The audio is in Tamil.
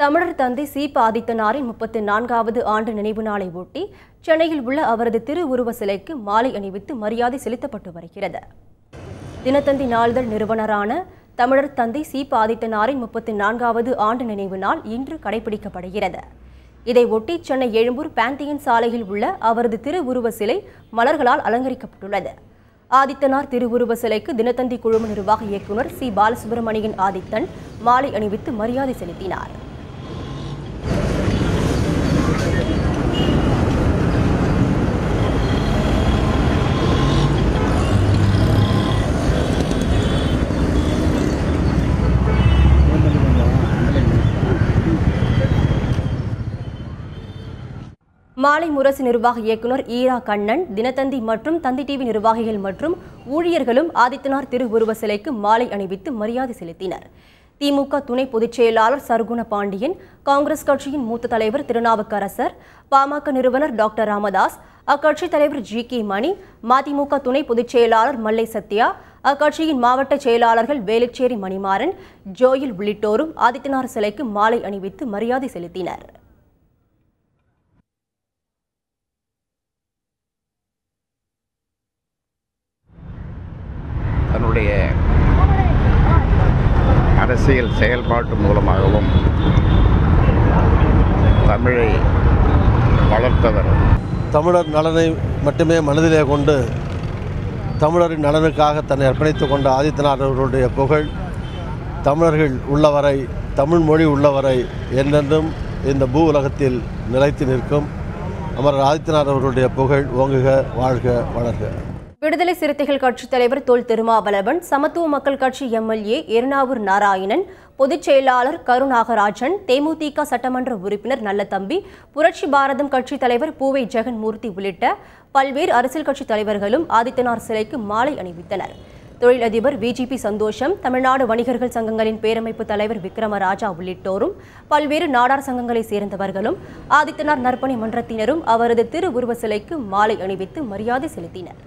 தமிழர் தந்தை சீப ஆதித்தனாரின் 34வது ஆண்டு நினைவு நாளை ஒட்டி சென்னையில் உள்ள அவரது திருவுருவ சிலைக்கு மாலை அணிவித்து மரியாதை செலுத்தப்பட்டு வருகிறது. தினத்தந்தி நாளிதழ் நிறுவனரான தமிழர் தந்தை சீப ஆதித்தனாரின் 34வது ஆண்டு நினைவு நாள் இன்று கடைபிடிக்கப்படுகிறது. இதை ஒட்டி சென்னை எழும்பூர் பாந்தியன் சாலையில் உள்ள அவரது திருவுருவ சிலை மலர்களால் அலங்கரிக்கப்பட்டுள்ளது. ஆதித்தனார் திருவுருவ சிலைக்கு தினத்தந்தி குழும நிர்வாக இயக்குநர் சி பாலசுப்ரமணியன் ஆதித்தன் மாலை அணிவித்து மரியாதை செலுத்தினார். மாலை முரசு நிர்வாக இயக்குநர் ஈரா கண்ணன், தினத்தந்தி மற்றும் தந்தி டிவி நிர்வாகிகள் மற்றும் ஊழியர்களும் ஆதித்தனார் திருவுருவ சிலைக்கு மாலை அணிவித்து மரியாதை செலுத்தினர். திமுக துணை பொதுச் செயலாளர் சர்குண பாண்டியன், காங்கிரஸ் கட்சியின் மூத்த தலைவர் திருநாவுக்கரசர், பாமக நிறுவனர் டாக்டர் ராமதாஸ், அக்கட்சித் தலைவர் ஜி.கே. மணி, மதிமுக துணை பொதுச் செயலாளர் மல்லை சத்யா, அக்கட்சியின் மாவட்ட செயலாளர்கள் வேலுச்சேரி மணிமாறன், ஜோயில் உள்ளிட்டோரும் ஆதித்தனார் சிலைக்கு மாலை அணிவித்து மரியாதை செலுத்தினர். தன்னுடைய அரசியல் செயல்பாட்டு மூலமாகவும் தமிழை வளர்த்தவர். தமிழர் நலனை மட்டுமே மனதிலே கொண்டு தமிழரின் நலனுக்காக தன்னை அர்ப்பணித்துக் கொண்ட ஆதித்தனார் அவர்களுடைய புகழ் தமிழர்கள் உள்ளவரை, தமிழ் மொழி உள்ளவரை என்றென்றும் இந்த பூ உலகத்தில் நிலைத்து நிற்கும். அமரர் ஆதித்தனார் அவர்களுடைய புகழ் ஓங்குக, வாழ்க, வளர்க. விடுதலை சிறுத்தைகள் கட்சித் தலைவர் தொல் திருமாவளவன், சமத்துவ மக்கள் கட்சி எம்எல்ஏ எர்ணாவூர் நாராயணன், பொதுச் செயலாளர் கருநாகராஜன், தேமுதிக சட்டமன்ற உறுப்பினர் நல்லதம்பி, புரட்சி பாரதம் கட்சித் தலைவர் பூவை ஜெகன்மூர்த்தி உள்ளிட்ட பல்வேறு அரசியல் கட்சித் தலைவர்களும் ஆதித்தனார் சிலைக்கு மாலை அணிவித்தனர். தொழிலதிபர் விஜிபி சந்தோஷம், தமிழ்நாடு வணிகர்கள் சங்கங்களின் பேரமைப்பு தலைவர் விக்ரமராஜா உள்ளிட்டோரும் பல்வேறு நாடார் சங்கங்களை சேர்ந்தவர்களும் ஆதித்தனார் நற்பணி மன்றத்தினரும் அவரது திருவுருவ சிலைக்கு மாலை அணிவித்து மரியாதை செலுத்தினர்.